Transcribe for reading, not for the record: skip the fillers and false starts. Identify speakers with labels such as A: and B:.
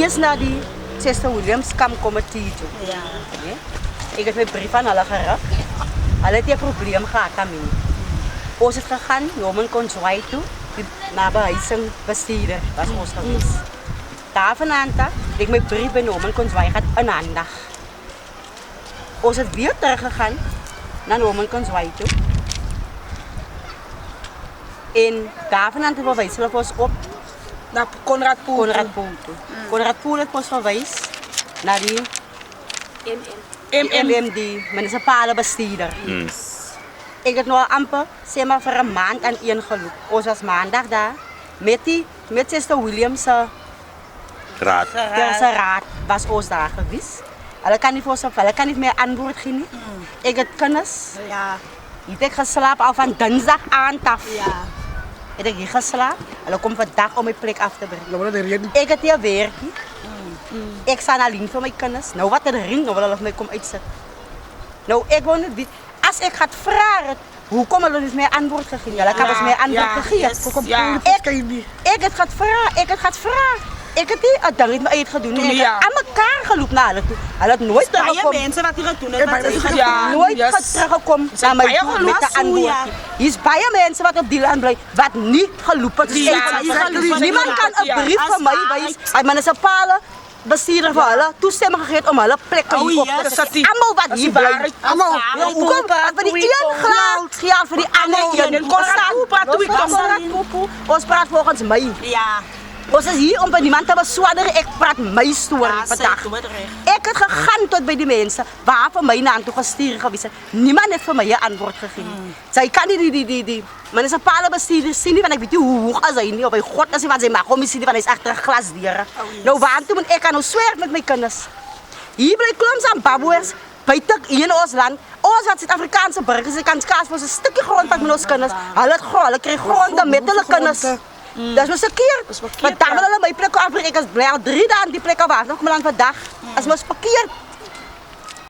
A: eers na die Chester Williams Camp Committee toe.
B: Ja.
A: Nee? Ek het my brief aan hulle gerig. Hulle het 'n probleem gehad daarmee. Ons het gegaan Norman Consway toe, die nabehuising bestuurder was ons gewees. Daarvandaan het ek my brief by Norman Consway gehad inhandig. Ons het weer teruggegaan na Norman Consway toe. En daarvandaan het verwys hulle ons op
B: Na Konrad Poel.
A: Konrad Poel toe. Konrad Poel het ons verwys na die MM, die munisipale bestuurder. Ik heb nog amper, zeg maar, voor een maand aan één geloop. Ons was maandag daar met Chester Williams
C: Raad.
A: raad was ons daar geweest. Hulle kan niet voor zoveel, hulle kan niet meer antwoord geven. Ik heb kennis.
B: Ja.
A: Ik heb geslapen al van dinsdag aan af.
B: Ja.
A: Ik heb hier geslapen. Hulle komt vandaag om mijn plek af te brengen.
D: Ja,
A: Ik heb hier werk. Ik sta alleen voor mijn kennis. Nou wat er ring, nou wil hulle mij komen uitzetten. Nou, ik wil niet weten. Als ik ga vragen, hoe komen jullie dus meer antwoord gegeven? Jullie hebben dus meer antwoord gegeven.
B: Ja.
A: Ik het gaat vragen. Ik heb die uiteindelijk mijn eigen gedaan. Ik heb aan elkaar gelopen naar hulle toe. Hulle had nooit
B: Baie
A: teruggekomen.
B: mensen wat hier doen.
A: Nooit teruggekomen naar mij toe met de antwoord. Hier is baie mensen wat op die land blijven, wat niet gelopen is. Niemand kan een brief van mij wijzen. Hij municipale bestuurder van hulle toestemming gegeven om hulle plekken hier op te zetten. Allemaal wat hier blijft. Allemaal. Hoekom? Voor die één geld voor die andere één. Ons praat volgens mij.
B: Ja.
A: Ons is hier om bij niemand te bezwaarderen. Ik praat mijn story vandaag. Ik heb gegaan tot bij die mensen waar voor mij naartoe gestuurd geweest. Niemand heeft voor mij een antwoord gegeven. Zij kan die municipale bestuurders zien, want ik weet niet hoe hoog ze zijn. Op God, als ze mag commissie van is achter een glasdeur. Nou, waarom moet ik aan nou zwerven met mijn kennis? Hier blijft klomp aan baboers. Buiten in ons land. Ons had Zuid-Afrikaanse burgers. Ik kan kaas voor een stukje grond met ons kennis. Hulle krijgen gronden met hulle kennis. Dat is verkeerd. Want daar willen we mijn plek afbreken. Ik ben blij al 3 dagen die plek af. Nog maar lang vandaag. Dat is verkeerd.